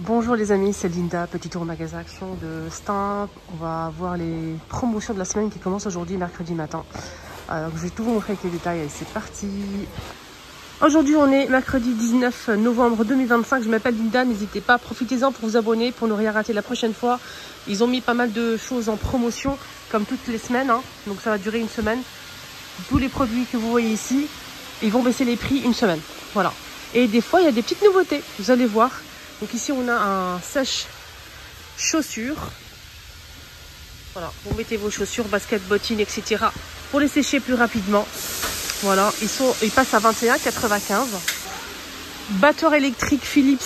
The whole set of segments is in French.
Bonjour les amis, c'est Linda, petit tour au magasin Action de Stein. On va voir les promotions de la semaine qui commencent aujourd'hui, mercredi matin. Alors je vais tout vous montrer avec les détails, allez c'est parti. Aujourd'hui on est mercredi 19 novembre 2025, je m'appelle Linda, n'hésitez pas, profitez-en pour vous abonner, pour ne rien rater la prochaine fois. Ils ont mis pas mal de choses en promotion, comme toutes les semaines, hein. Donc ça va durer une semaine. Tous les produits que vous voyez ici, ils vont baisser les prix une semaine, voilà. Et des fois il y a des petites nouveautés, vous allez voir. Donc ici on a un sèche chaussures. Voilà, vous mettez vos chaussures, baskets, bottines, etc. pour les sécher plus rapidement. Voilà, ils passent à 21,95. Batteur électrique Philips,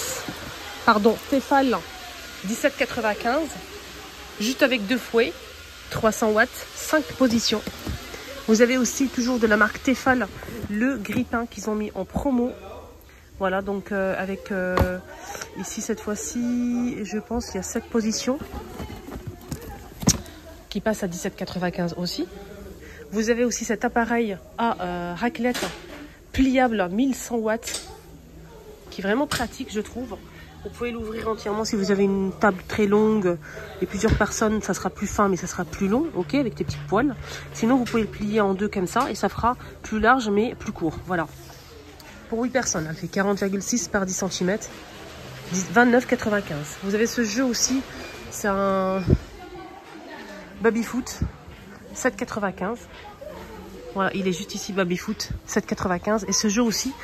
Tefal, 17,95. Juste avec 2 fouets, 300 watts, 5 positions. Vous avez aussi toujours de la marque Tefal, le grille-pain qu'ils ont mis en promo. Voilà, donc avec ici cette fois-ci, je pense qu'il y a 7 positions qui passent à 17,95 aussi. Vous avez aussi cet appareil à raclette pliable 1100 watts qui est vraiment pratique, je trouve. Vous pouvez l'ouvrir entièrement si vous avez une table très longue et plusieurs personnes, ça sera plus fin mais ça sera plus long, ok, avec des petites poils. Sinon vous pouvez le plier en deux comme ça et ça fera plus large mais plus court, voilà. Pour 8 personnes, elle fait 40,6 par 10 cm, 29,95. Vous avez ce jeu aussi, c'est un baby-foot, 7,95. Voilà, il est juste ici, baby-foot, 7,95. Et ce jeu aussi,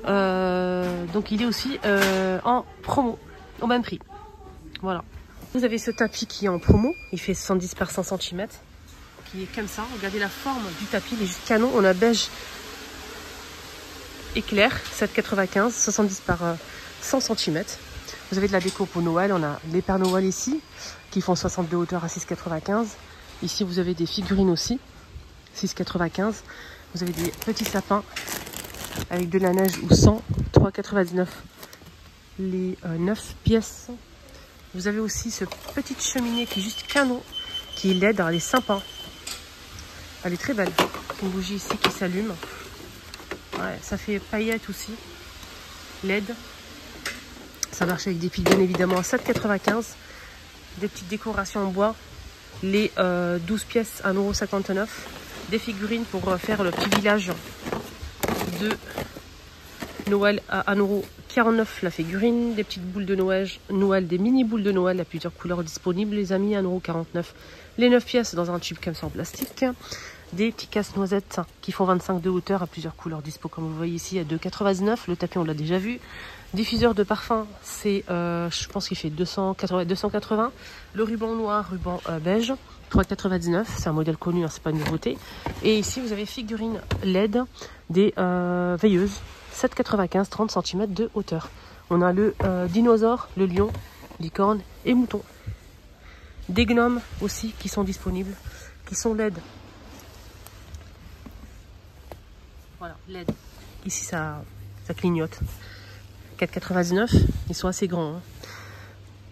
donc il est aussi en promo, au même prix. Voilà. Vous avez ce tapis qui est en promo, il fait 70 par 100 cm, qui est comme ça. Regardez la forme du tapis, il est juste canon. On a beige éclair, 7,95, 70 par 100 cm. Vous avez de la déco pour Noël, on a les Pères Noël ici, qui font 62 hauteur à 6,95. Ici, vous avez des figurines aussi, 6,95. Vous avez des petits sapins avec de la neige ou sans, 3,99 les 9 pièces. Vous avez aussi ce petite cheminée qui est juste canon, qui est LED, elle est sympa. Elle est très belle. Une bougie ici qui s'allume. Ouais, ça fait paillettes aussi, LED. Ça marche avec des piles bien évidemment à 7,95. Des petites décorations en bois. Les 12 pièces à 1,59 €. Des figurines pour faire le petit village de Noël à 1,49 € la figurine. Des petites boules de Noël, des mini boules de Noël à plusieurs couleurs disponibles les amis, 1,49 €. Les 9 pièces dans un tube comme ça en plastique. Des petits casse-noisettes qui font 25 de hauteur à plusieurs couleurs dispo comme vous voyez ici à 2,99 €. Le tapis on l'a déjà vu. Diffuseur de parfum, c'est je pense qu'il fait 280. Le ruban noir, ruban beige, 3,99 €. C'est un modèle connu, hein, c'est pas une nouveauté. Et ici vous avez figurines LED des veilleuses, 7,95, 30 cm de hauteur. On a le dinosaure, le lion, licorne et mouton. Des gnomes aussi qui sont disponibles, qui sont LED. Voilà, LED. Ici ça clignote. 4,99, ils sont assez grands. Hein.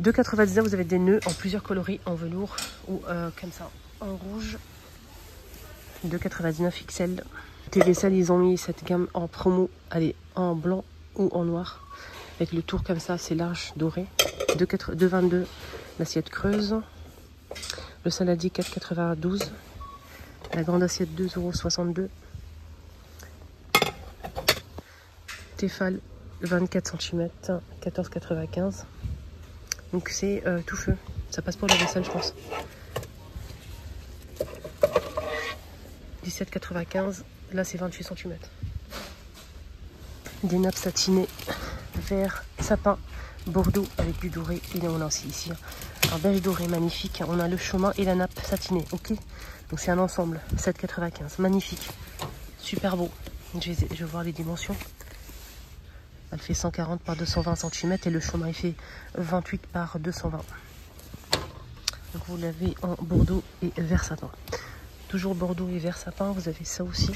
2,99, vous avez des nœuds en plusieurs coloris, en velours ou comme ça, en rouge. 2,99 XL. TVSL, ils ont mis cette gamme en promo, allez, en blanc ou en noir. Avec le tour comme ça, c'est large, doré. 2,22, l'assiette creuse. Le saladier, 4,92. La grande assiette, 2,62 €. Tefal, 24 cm, 14,95. Donc c'est tout feu. Ça passe pour la vaisselle, je pense. 17,95. Là, c'est 28 cm. Des nappes satinées, vert, sapin, bordeaux avec du doré. Et on a aussi ici un beige doré magnifique. On a le chemin et la nappe satinée. Ok. Donc c'est un ensemble. 7,95. Magnifique. Super beau. Je vais voir les dimensions. Elle fait 140 par 220 cm et le chemin il fait 28 par 220. Donc vous l'avez en bordeaux et vert sapin. Toujours bordeaux et vert sapin, vous avez ça aussi.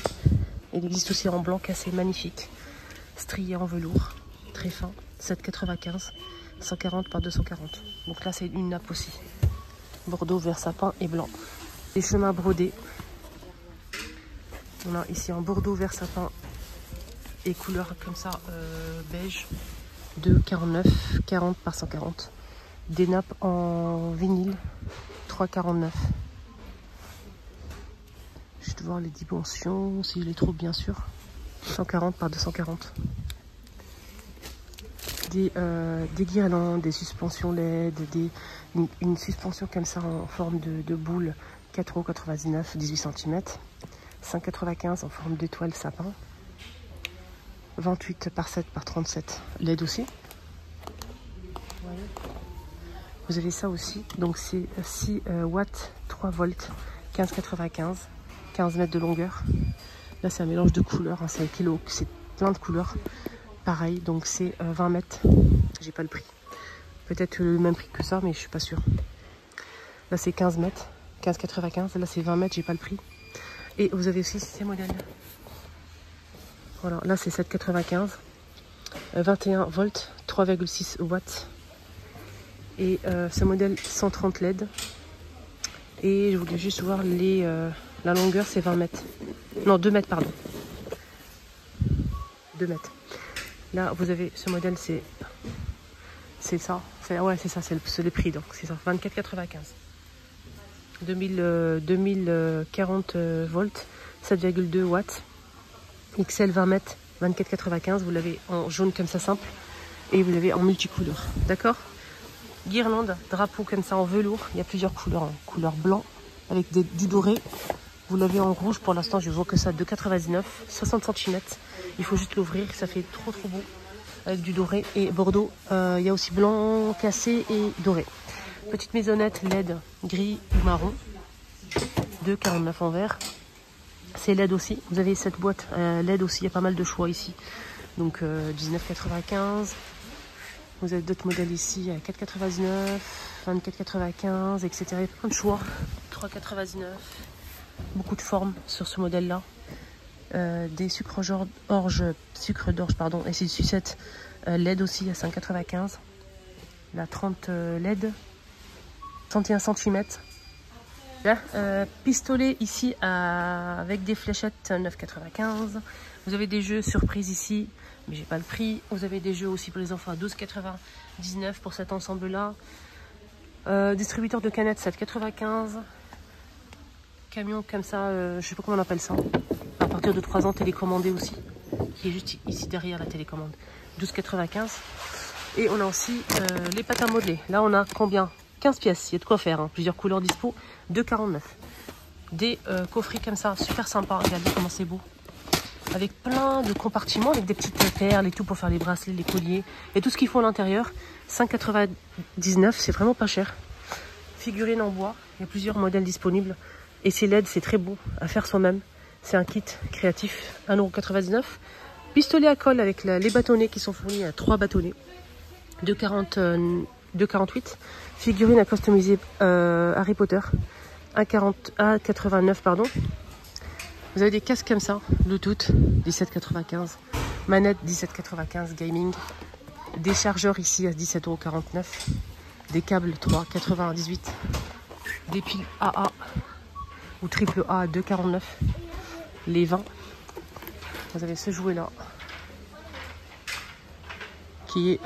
Il existe aussi en blanc cassé, magnifique. Strié en velours, très fin, 7,95, 140 par 240. Donc là c'est une nappe aussi. Bordeaux, vert sapin et blanc. Les chemins brodés. On a ici en bordeaux, vert sapin et couleur comme ça beige 2,49, 40 par 140. Des nappes en vinyle, 3,49. Je vais voir les dimensions, si je les trouve bien sûr. 140 par 240. Des guirlandes, des suspensions LED, une suspension comme ça en forme de boule, 4,99 €, 18 cm. 5,95 en forme d'étoile sapin. 28 par 7 par 37, LED aussi. Vous avez ça aussi, donc c'est 6 watts, 3 volts, 15,95, 15 mètres de longueur. Là c'est un mélange de couleurs, hein, c'est plein de couleurs. Pareil, donc c'est 20 mètres, j'ai pas le prix. Peut-être le même prix que ça, mais je suis pas sûre. Là c'est 15 mètres, 15,95, là c'est 20 mètres, j'ai pas le prix. Et vous avez aussi ces modèles. Voilà, là c'est 7,95, 21 volts, 3,6 watts. Et ce modèle 130 LED. Et je voulais juste voir la longueur, c'est 20 mètres. Non, 2 mètres, pardon. 2 mètres. Là, vous avez ce modèle, c'est ça. Ouais, c'est ça, c'est les prix. Donc, c'est ça, 24,95. 2040 volts, 7,2 watts. XL 20 mètres, 24,95. Vous l'avez en jaune comme ça, simple. Et vous l'avez en multicouleur. D'accord? Guirlande, drapeau comme ça en velours. Il y a plusieurs couleurs. Hein. Couleur blanc avec du doré. Vous l'avez en rouge pour l'instant. Je vois que ça 2,99, 60 cm. Il faut juste l'ouvrir. Ça fait trop beau avec du doré et bordeaux. Il y a aussi blanc cassé et doré. Petite maisonnette LED gris ou marron. 2,49 en vert. C'est LED aussi. Vous avez cette boîte LED aussi. Il y a pas mal de choix ici. Donc 19,95. Vous avez d'autres modèles ici à 4,99, 24,95, etc. Il y a plein de choix. 3,99. Beaucoup de formes sur ce modèle-là. Des sucres d'orge, et c'est une sucette LED aussi à 5,95. La 30 LED, 31 cm. Là, pistolet ici avec des fléchettes 9,95. Vous avez des jeux surprises ici, mais j'ai pas le prix. Vous avez des jeux aussi pour les enfants à 12,99 pour cet ensemble-là. Distributeur de canettes 7,95. Camion comme ça, je sais pas comment on appelle ça. À partir de 3 ans, télécommandé aussi, qui est juste ici derrière la télécommande. 12,95. Et on a aussi les pâtes à modeler. Là, on a combien? 15 pièces. Il y a de quoi faire. Hein. Plusieurs couleurs dispo. 2,49. Des coffrets comme ça, super sympa. Regardez comment c'est beau. Avec plein de compartiments, avec des petites perles et tout pour faire les bracelets, les colliers et tout ce qu'il faut à l'intérieur. 5,99, c'est vraiment pas cher. Figurines en bois, il y a plusieurs modèles disponibles. Et ces LED, c'est très beau à faire soi-même. C'est un kit créatif, 1,99 €. Pistolet à colle avec les bâtonnets qui sont fournis à 3 bâtonnets. 2,48. Figurines à customiser Harry Potter, 1,89 pardon. Vous avez des casques comme ça, Bluetooth, 17,95. Manette, 17,95, gaming. Des chargeurs ici à 17,49 €. Des câbles, 3,98. Des piles AA ou triple A à 2,49. Les 20. Vous avez ce jouet-là. Qui est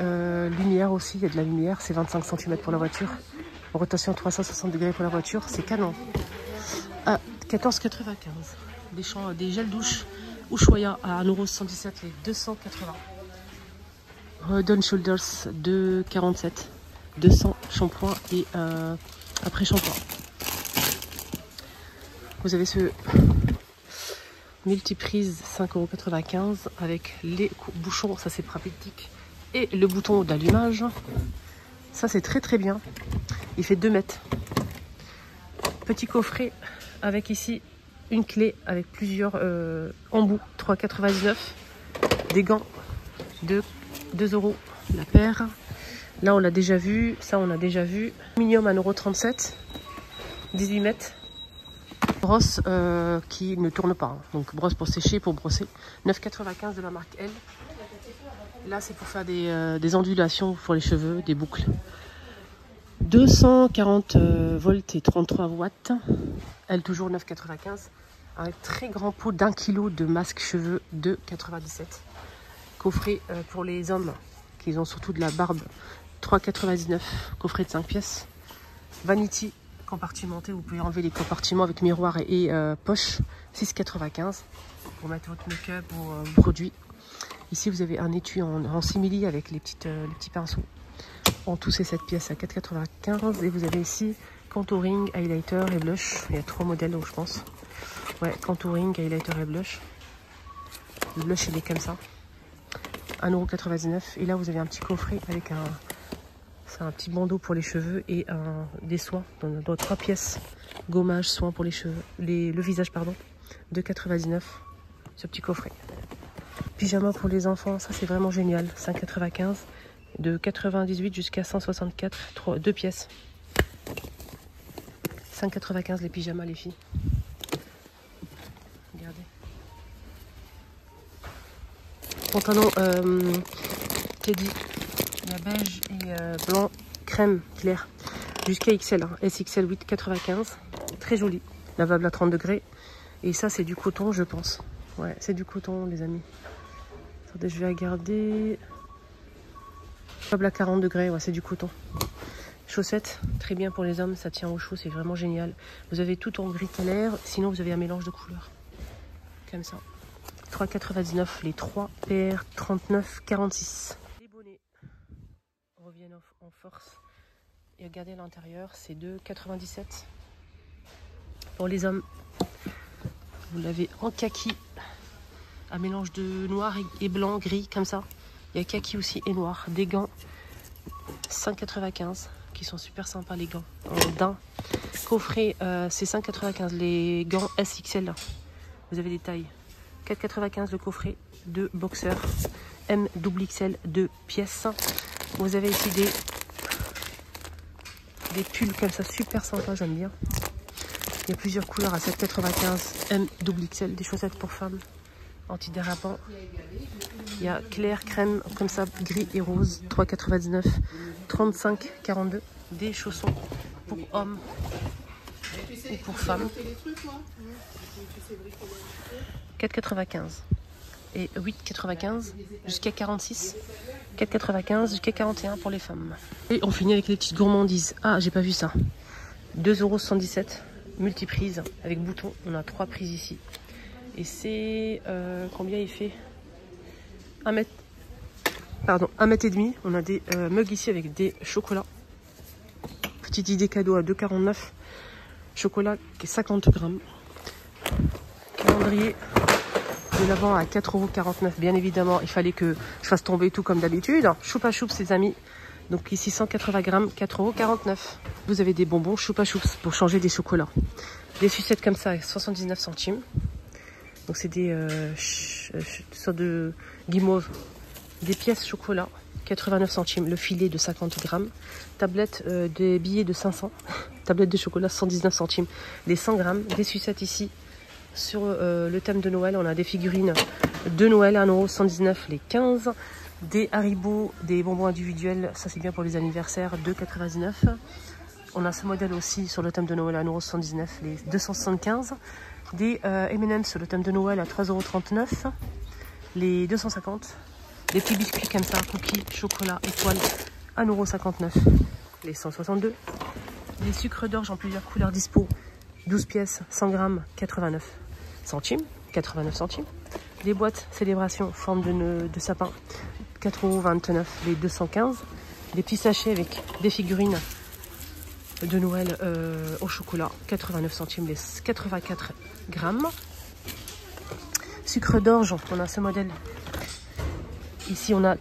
lumière aussi, il y a de la lumière. C'est 25 cm pour la voiture. Rotation 360 degrés pour la voiture, c'est canon. À 14,95. Des gels douche Ushuaïa à 1,77 € les 280. Head & Shoulders 2,47. 200 shampoings et après shampoing. Vous avez ce multiprise 5,95 € avec les bouchons, ça c'est pratique. Et le bouton d'allumage. Ça c'est très bien. Il fait 2 mètres. Petit coffret avec ici une clé avec plusieurs embouts, 3,99. Des gants de 2 € la paire. Là on l'a déjà vu, ça on a déjà vu. Aluminium à 1,37 €, 18 mètres. Brosse qui ne tourne pas, hein. Donc brosse pour sécher, pour brosser. 9,95 € de la marque L. Là c'est pour faire des ondulations pour les cheveux, des boucles. 240 volts et 33 watts. Elle toujours 9,95. Un très grand pot d'1 kg de masque cheveux, 2,97. Coffret pour les hommes Ils ont surtout de la barbe. 3,99 €, coffret de 5 pièces. Vanity compartimenté, vous pouvez enlever les compartiments avec miroir et poche. 6,95 € pour mettre votre make-up ou produits. Ici, vous avez un étui en simili avec les petits pinceaux. En tout, c'est cette pièce à 4,95 €. Et vous avez ici contouring, highlighter et blush. Il y a 3 modèles, donc je pense. Ouais, contouring, highlighter et blush. Le blush, il est comme ça. 1,99 €. Et là, vous avez un petit coffret avec un petit bandeau pour les cheveux et des soins dans 3 pièces. Gommage, soins pour les cheveux, le visage, pardon. 2,99 €. Ce petit coffret. Pyjama pour les enfants, ça c'est vraiment génial. 5,95 €. De 98 jusqu'à 164, 2 pièces. 5,95 € les pyjamas, les filles. Regardez. Pantalon Teddy. Il y a beige et blanc, crème clair. Jusqu'à XL. Hein. SXL 8,95 €. Très joli. Lavable à 30 degrés. Et ça, c'est du coton, je pense. Ouais, c'est du coton, les amis. Attendez, je vais regarder. Lavable à 40 degrés, ouais, c'est du coton. Chaussettes, très bien pour les hommes, ça tient au chaud, c'est vraiment génial. Vous avez tout en gris clair, sinon vous avez un mélange de couleurs. Comme ça. 3,99 € les 3 PR 39,46 €. Les bonnets reviennent en force. Et regardez l'intérieur, c'est 2,97 €. Pour les hommes, vous l'avez en kaki. Un mélange de noir et blanc, gris, comme ça. Il y a kaki aussi et noir. Des gants, 5,95 €, qui sont super sympas, les gants. En daim. Coffret, c'est 5,95 € les gants SXL. Vous avez des tailles. 4,95 € le coffret de boxeurs. MXL 2 pièces. Vous avez ici des pulls comme ça, super sympas, j'aime bien. Il y a plusieurs couleurs à 7,95 € MXL, des chaussettes pour femmes. Antidérapant. Il y a clair, crème, comme ça, gris et rose. 3,99 €. 35,42 €. Des chaussons pour hommes ou pour femmes. 4,95 € et 8,95 € jusqu'à 46. 4,95 € jusqu'à 41 € pour les femmes. Et on finit avec les petites gourmandises. Ah, j'ai pas vu ça. 2,77 € multiprise avec bouton. On a 3 prises ici. Et c'est combien il fait 1 mètre. Pardon, 1,5 m. On a des mugs ici avec des chocolats. Petite idée cadeau à 2,49 €. Chocolat qui est 50 grammes. Calendrier de l'Avent à 4,49 €. Bien évidemment, il fallait que je fasse tomber tout comme d'habitude. Choupa choups, les amis. Donc ici 180 grammes, 4,49 €. Vous avez des bonbons choupa choups pour changer des chocolats. Des sucettes comme ça, 79 centimes. Donc c'est des sortes de guimauve. Des pièces chocolat, 89 centimes. Le filet de 50 grammes. Tablette des billets de 500. Tablette de chocolat, 119 centimes. Les 100 grammes. Des sucettes ici. Sur le thème de Noël, on a des figurines de Noël, 1,119 € les 15. Des Haribo, des bonbons individuels. Ça c'est bien pour les anniversaires, 2,99 €. On a ce modèle aussi sur le thème de Noël à 1,79 €, les 275. Des M&M's sur le thème de Noël à 3,39 €, les 250. Des petits biscuits comme ça, cookies, chocolat, étoile, 1,59 €, les 162. Des sucres d'orge en plusieurs couleurs dispo, 12 pièces, 100 grammes, 89 centimes. 89 centimes. Des boîtes célébration, forme de sapin, 4,29 € les 215. Des petits sachets avec des figurines de Noël au chocolat, 89 centimes les 84 grammes. Sucre d'orge, on a ce modèle. Ici on a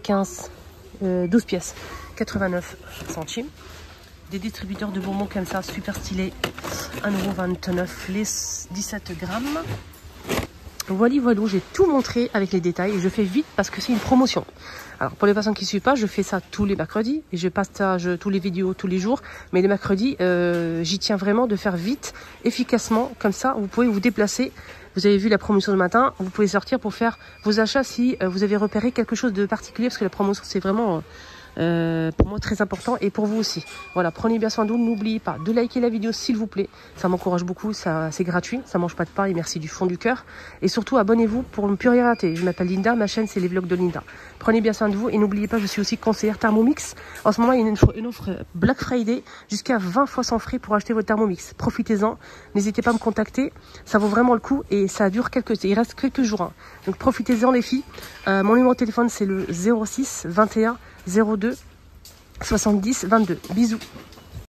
12 pièces, 89 centimes. Des distributeurs de bonbons comme ça, super stylés, 1,29 € les 17 grammes. Voilà, j'ai tout montré avec les détails et je fais vite parce que c'est une promotion. Alors pour les personnes qui ne suivent pas, je fais ça tous les mercredis et je partage tous les vidéos tous les jours. Mais les mercredis, j'y tiens vraiment de faire vite, efficacement. Comme ça, vous pouvez vous déplacer. Vous avez vu la promotion ce matin, vous pouvez sortir pour faire vos achats si vous avez repéré quelque chose de particulier. Parce que la promotion, c'est vraiment Pour moi, très important et pour vous aussi. Voilà, prenez bien soin de vous. N'oubliez pas de liker la vidéo s'il vous plaît. Ça m'encourage beaucoup, c'est gratuit, ça mange pas de pain et merci du fond du cœur. Et surtout, abonnez-vous pour ne plus rien rater. Je m'appelle Linda, ma chaîne c'est les vlogs de Linda. Prenez bien soin de vous et n'oubliez pas, je suis aussi conseillère Thermomix. En ce moment, il y a une offre Black Friday jusqu'à 20 fois sans frais pour acheter votre Thermomix. Profitez-en, n'hésitez pas à me contacter, ça vaut vraiment le coup et ça dure il reste quelques jours. Hein. Donc profitez-en les filles. Mon numéro de téléphone c'est le 06 21 02 70 22. Bisous.